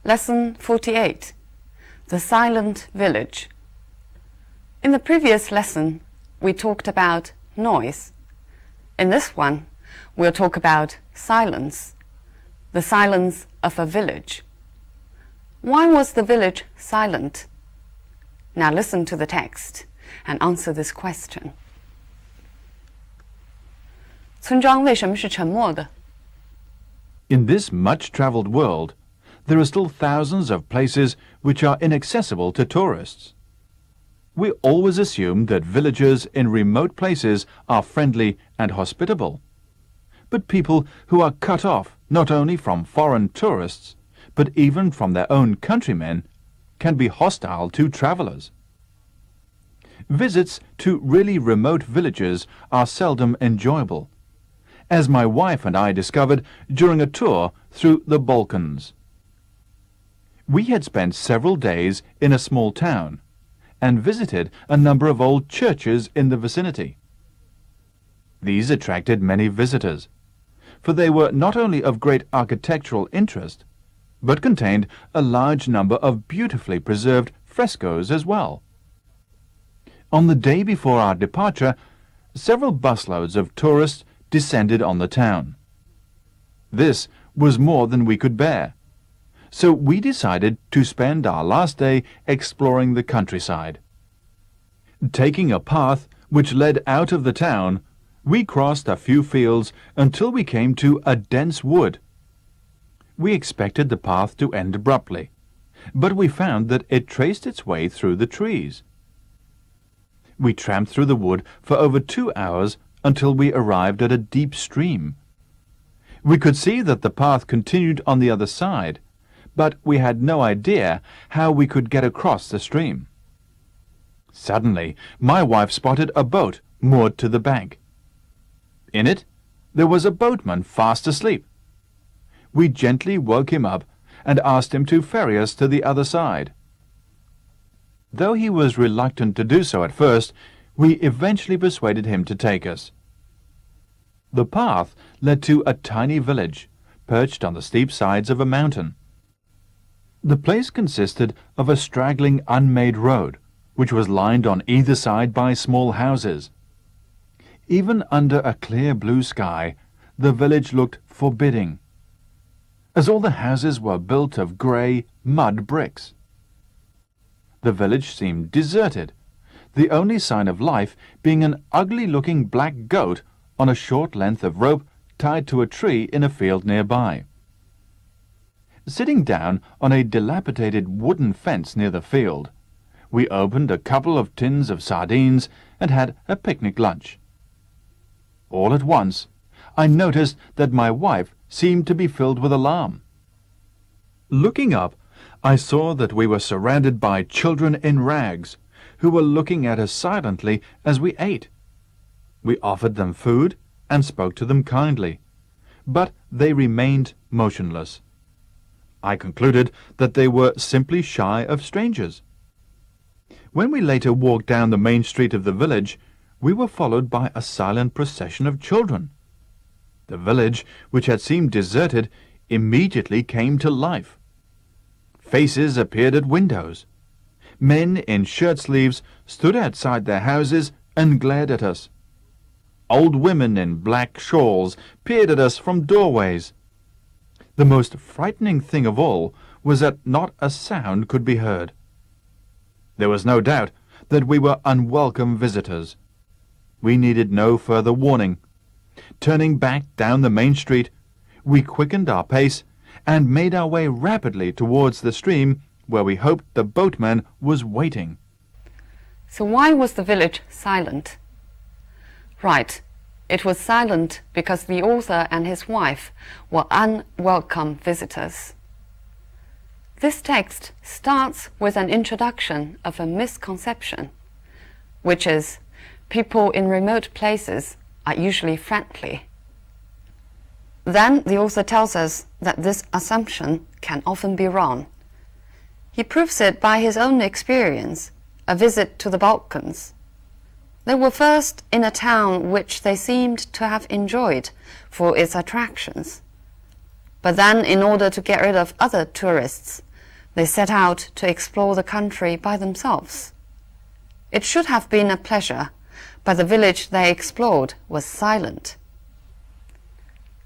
Lesson 48, The Silent Village. In the previous lesson, we talked about noise. In this one, we'll talk about silence, the silence of a village. Why was the village silent? Now listen to the text and answer this question. 村庄为什么是沉默的? In this much-traveled world, there are still thousands of places which are inaccessible to tourists. We always assume that villagers in remote places are friendly and hospitable. But people who are cut off not only from foreign tourists, but even from their own countrymen, can be hostile to travellers. Visits to really remote villages are seldom enjoyable, as my wife and I discovered during a tour through the Balkans. We had spent several days in a small town and visited a number of old churches in the vicinity. These attracted many visitors, for they were not only of great architectural interest, but contained a large number of beautifully preserved frescoes as well. On the day before our departure, several busloads of tourists descended on the town. This was more than we could bear, so we decided to spend our last day exploring the countryside. Taking a path which led out of the town, we crossed a few fields until we came to a dense wood. We expected the path to end abruptly, but we found that it traced its way through the trees. We tramped through the wood for over 2 hours until we arrived at a deep stream. We could see that the path continued on the other side, but we had no idea how we could get across the stream. Suddenly, my wife spotted a boat moored to the bank. In it, there was a boatman fast asleep. We gently woke him up and asked him to ferry us to the other side. Though he was reluctant to do so at first, we eventually persuaded him to take us. The path led to a tiny village, perched on the steep sides of a mountain. The place consisted of a straggling unmade road, which was lined on either side by small houses. Even under a clear blue sky, the village looked forbidding, as all the houses were built of grey mud bricks. The village seemed deserted, the only sign of life being an ugly-looking black goat on a short length of rope tied to a tree in a field nearby. Sitting down on a dilapidated wooden fence near the field, we opened a couple of tins of sardines and had a picnic lunch. All at once, I noticed that my wife seemed to be filled with alarm. Looking up, I saw that we were surrounded by children in rags, who were looking at us silently as we ate. We offered them food and spoke to them kindly, but they remained motionless. I concluded that they were simply shy of strangers. When we later walked down the main street of the village, we were followed by a silent procession of children. The village, which had seemed deserted, immediately came to life. Faces appeared at windows. Men in shirt-sleeves stood outside their houses and glared at us. Old women in black shawls peered at us from doorways. The most frightening thing of all was that not a sound could be heard. There was no doubt that we were unwelcome visitors. We needed no further warning. Turning back down the main street, we quickened our pace and made our way rapidly towards the stream where we hoped the boatman was waiting. So why was the village silent? Right, it was silent because the author and his wife were unwelcome visitors. This text starts with an introduction of a misconception, which is people in remote places are usually friendly. Then the author tells us that this assumption can often be wrong. He proves it by his own experience, a visit to the Balkans. They were first in a town which they seemed to have enjoyed for its attractions. But then, in order to get rid of other tourists, They set out to explore the country by themselves. It should have been a pleasure, but the village they explored was silent.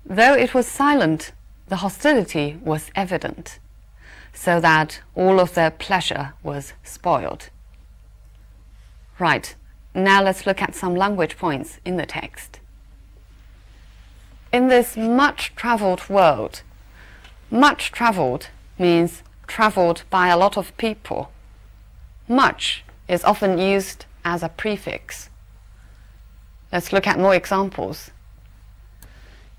Though it was silent, the hostility was evident, so that all of their pleasure was spoiled. Right, now let's look at some language points in the text. In this much-traveled world, much traveled means traveled by a lot of people. Much is often used as a prefix. Let's look at more examples.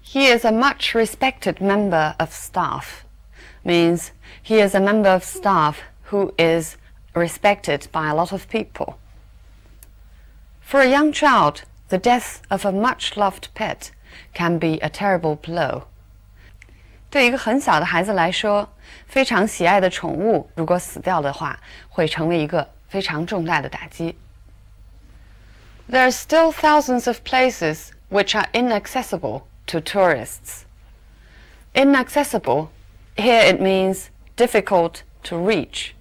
He is a much respected member of staff means he is a member of staff who is respected by a lot of people. For a young child, the death of a much-loved pet can be a terrible blow. 对一个很小的孩子来说，非常喜爱的宠物如果死掉的话，会成为一个非常重大的打击。There are still thousands of places which are inaccessible to tourists. Inaccessible, here it means difficult to reach.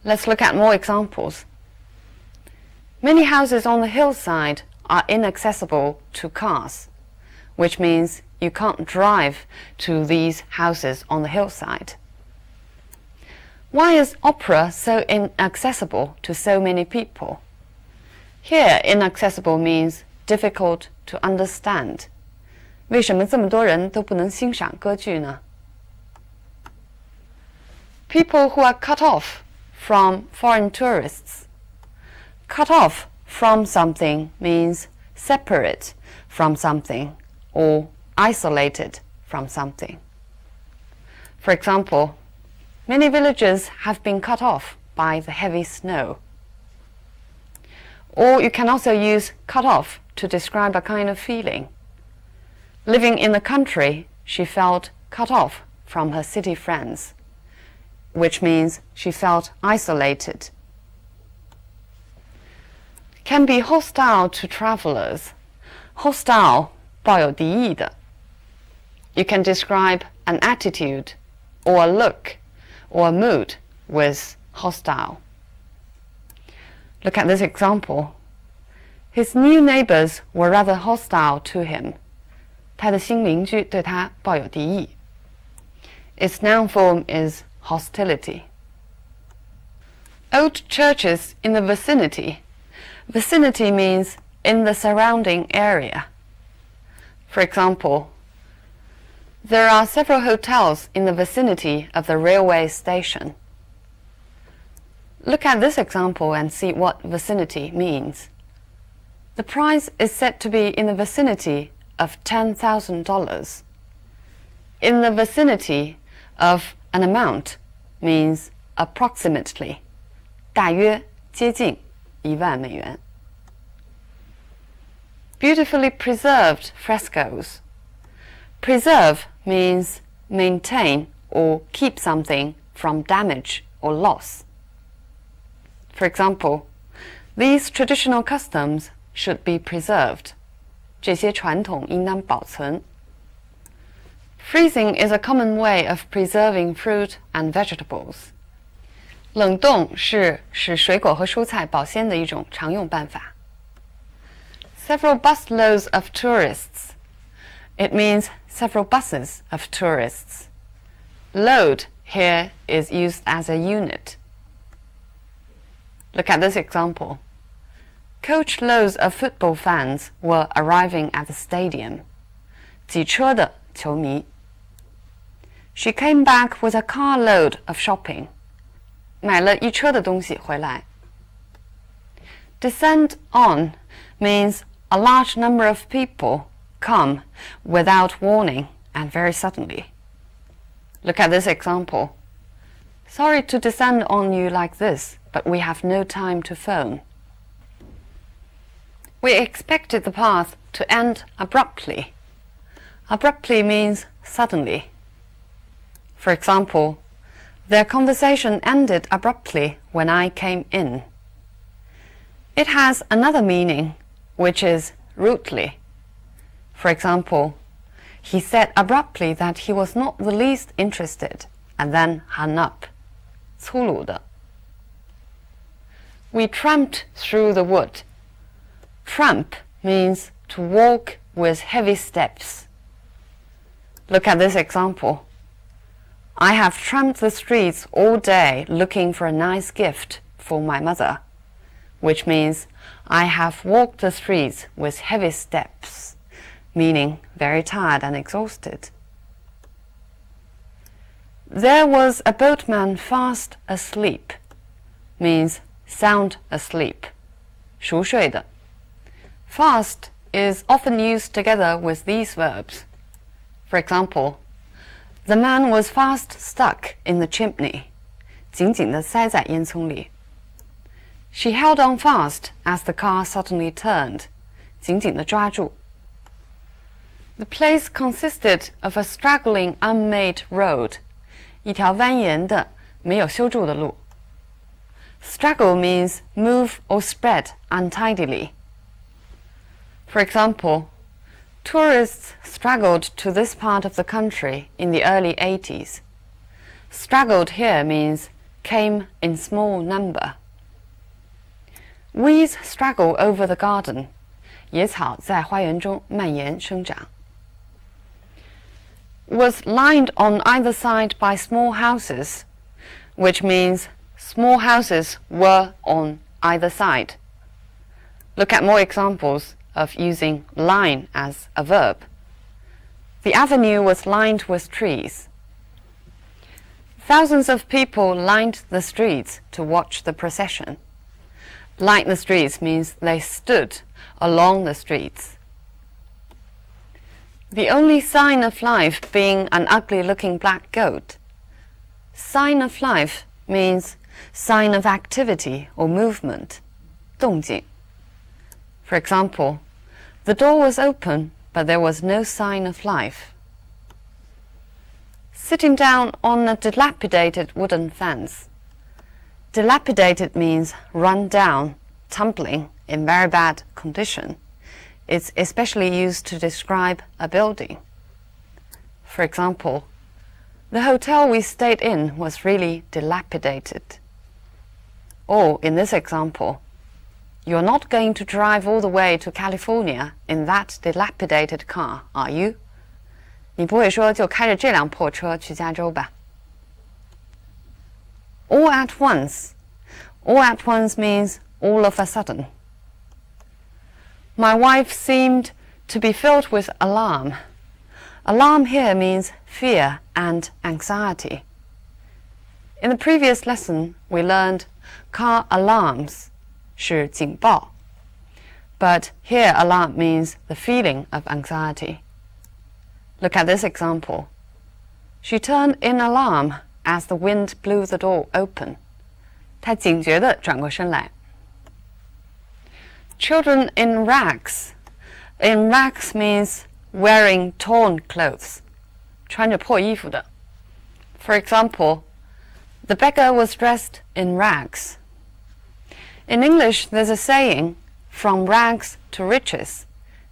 Let's look at more examples. Many houses on the hillside are inaccessible to cars, which means you can't drive to these houses on the hillside. Why is opera so inaccessible to so many people? Here, inaccessible means difficult to understand. 为什么这么多人都不能欣赏歌剧呢？ People who are cut off from foreign tourists. Cut off from something means separate from something or isolated from something. For example, many villages have been cut off by the heavy snow. Or you can also use cut off to describe a kind of feeling. Living in the country, she felt cut off from her city friends, which means she felt isolated. Can be hostile to travelers. Hostile, 抱有敌意的. You can describe an attitude or a look or a mood with hostile. Look at this example. His new neighbors were rather hostile to him. 他的新邻居对他抱有敌意. Its noun form is hostility. Old churches in the vicinity. Vicinity means in the surrounding area. For example, there are several hotels in the vicinity of the railway station. Look at this example and see what vicinity means. The price is said to be in the vicinity of $10,000. In the vicinity of an amount means approximately, 大约接近$10,000. Beautifully preserved frescoes. Preserve means maintain or keep something from damage or loss. For example, these traditional customs should be preserved. 这些传统应当保存. Freezing is a common way of preserving fruit and vegetables. 冷冻是使水果和蔬菜保鲜的一种常用办法. Several busloads of tourists. It means several buses of tourists. Load here is used as a unit. Look at this example. Coachloads of football fans were arriving at the stadium. 挤车的球迷. She came back with a carload of shopping. 买了一车的东西回来. Descend on means a large number of people come without warning and very suddenly. Look at this example. Sorry to descend on you like this, but we have no time to phone. We expected the path to end abruptly. Abruptly means suddenly. For example, their conversation ended abruptly when I came in. It has another meaning, which is rudely. For example, he said abruptly that he was not the least interested and then hung up. 粗鲁的。We tramped through the wood. Tramp means to walk with heavy steps. Look at this example. I have tramped the streets all day looking for a nice gift for my mother, which means I have walked the streets with heavy steps, meaning very tired and exhausted. There was a boatman fast asleep, means sound asleep, 熟睡的. Fast is often used together with these verbs. For example, the man was fast stuck in the chimney, 紧紧地塞在烟囱里. She held on fast as the car suddenly turned, 紧紧地抓住. The place consisted of a straggling unmade road, 一条蜿蜒的没有修筑的路. Straggle means move or spread untidily. For example, tourists straggled to this part of the country in the early 80s. Straggled here means came in small number. Weeds straggle over the garden. 野草在花园中蔓延生长. Was lined on either side by small houses, which means small houses were on either side. Look at more examples of using line as a verb. The avenue was lined with trees. Thousands of people lined the streets to watch the procession. Line the streets means they stood along the streets. The only sign of life being an ugly-looking black goat. Sign of life means sign of activity or movement, 动静. For example, the door was open, but there was no sign of life. Sitting down on a dilapidated wooden fence. Dilapidated means run down, tumbling, in very bad condition. It's especially used to describe a building. For example, the hotel we stayed in was really dilapidated. Or, in this example, you're not going to drive all the way to California in that dilapidated car, are you? 你不会说就开着这辆破车去加州吧? All at once. All at once means all of a sudden. My wife seemed to be filled with alarm. Alarm here means fear and anxiety. In the previous lesson, we learned car alarms, 是警报. But here alarm means the feeling of anxiety. Look at this example. She turned in alarm as the wind blew the door open. 她警觉地转过身来. Children in rags. In rags means wearing torn clothes. 穿着破衣服的. For example, the beggar was dressed in rags. In English, there's a saying, from rags to riches,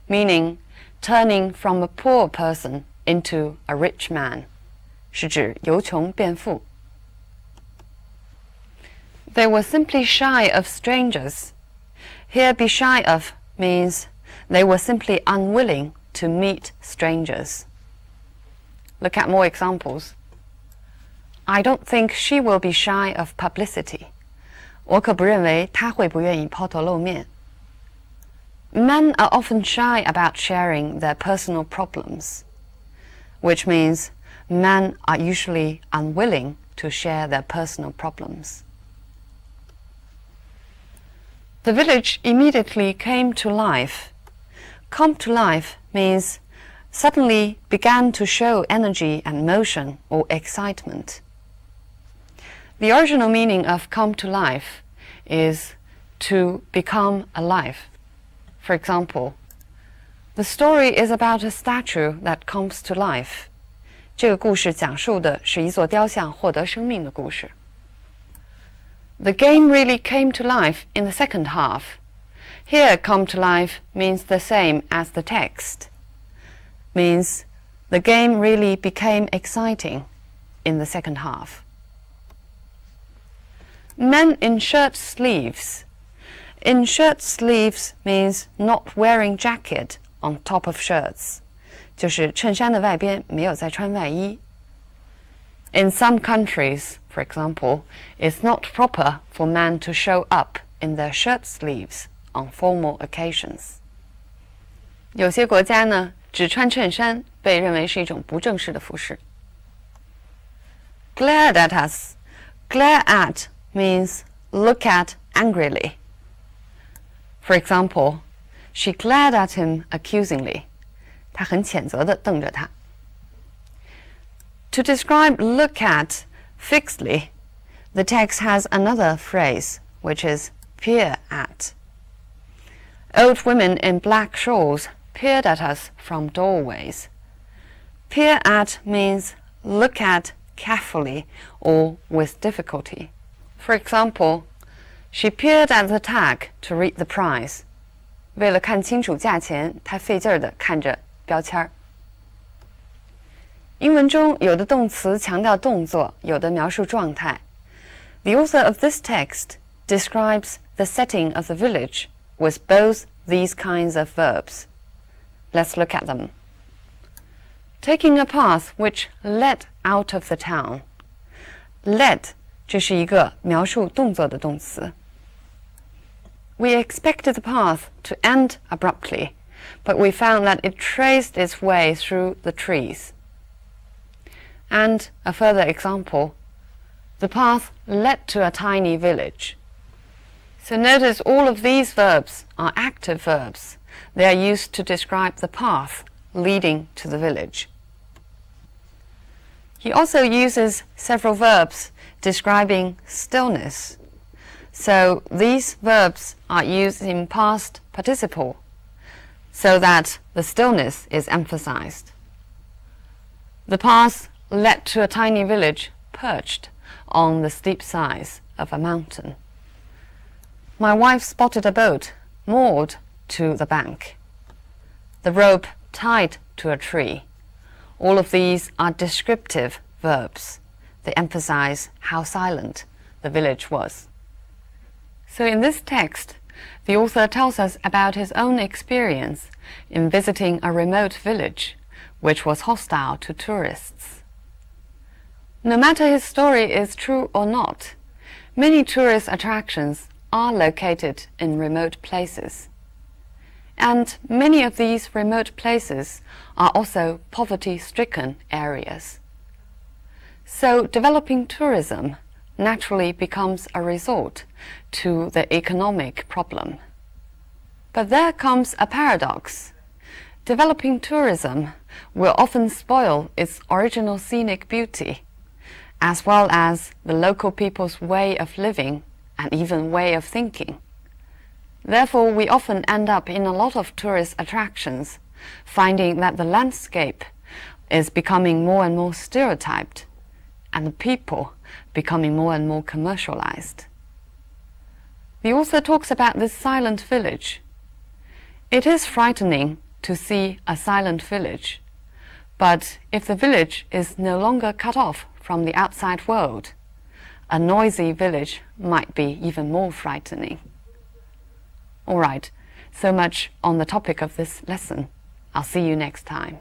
meaning turning from a poor person into a rich man, 是指由穷变富. They were simply shy of strangers. Here, be shy of means they were simply unwilling to meet strangers. Look at more examples. I don't think she will be shy of publicity. 我可不认为她会不愿意抛头露面. Men are often shy about sharing their personal problems, which means men are usually unwilling to share their personal problems. The village immediately came to life. Come to life means suddenly began to show energy and motion or excitement. The original meaning of come to life is to become alive. For example, the story is about a statue that comes to life. 这个故事讲述的是一座雕像获得生命的故事. The game really came to life in the second half. Here, come to life means the same as the text. Means the game really became exciting. in the second half. Men in shirt sleeves. In shirt sleeves means not wearing jacket on top of shirts. 就是衬衫的外边没有再穿外衣。In some countries, for example, it's not proper for men to show up in their shirt sleeves on formal occasions. 有些国家呢，只穿衬衫被认为是一种不正式的服饰。Glared at us. Glare at means look at angrily. For example, she glared at him accusingly. 她很谴责地瞪着他。To describe look at fixedly, the text has another phrase, which is peer at. Old women in black shawls peered at us from doorways. Peer at means look at carefully or with difficulty. For example, she peered at the tag to read the price. 为了看清楚价钱，她费劲儿地看着标签儿。英文中有的动词强调动作，有的描述状态。The author of this text describes the setting of the village with both these kinds of verbs. Let's look at them. Taking a path which led out of the town. Led 这是一个描述动作的动词。We expected the path to end abruptly, but we found that it traced its way through the trees. And a further example, the path led to a tiny village. So notice all of these verbs are active verbs. They are used to describe the path leading to the village. He also uses several verbs describing stillness. So these verbs are used in past participle so that the stillness is emphasized. The path led to a tiny village perched on the steep sides of a mountain. My wife spotted a boat moored to the bank. The rope tied to a tree. All of these are descriptive verbs. They emphasize how silent the village was. So in this text, the author tells us about his own experience in visiting a remote village which was hostile to tourists. No matter his story is true or not, many tourist attractions are located in remote places. And many of these remote places are also poverty-stricken areas. So developing tourism naturally becomes a resort to the economic problem. But there comes a paradox. Developing tourism will often spoil its original scenic beauty, as well as the local people's way of living and even way of thinking. Therefore, we often end up in a lot of tourist attractions, finding that the landscape is becoming more and more stereotyped, and the people becoming more and more commercialized. The author talks about this silent village. It is frightening to see a silent village, but if the village is no longer cut off from the outside world, a noisy village might be even more frightening. All right, so much on the topic of this lesson. I'll see you next time.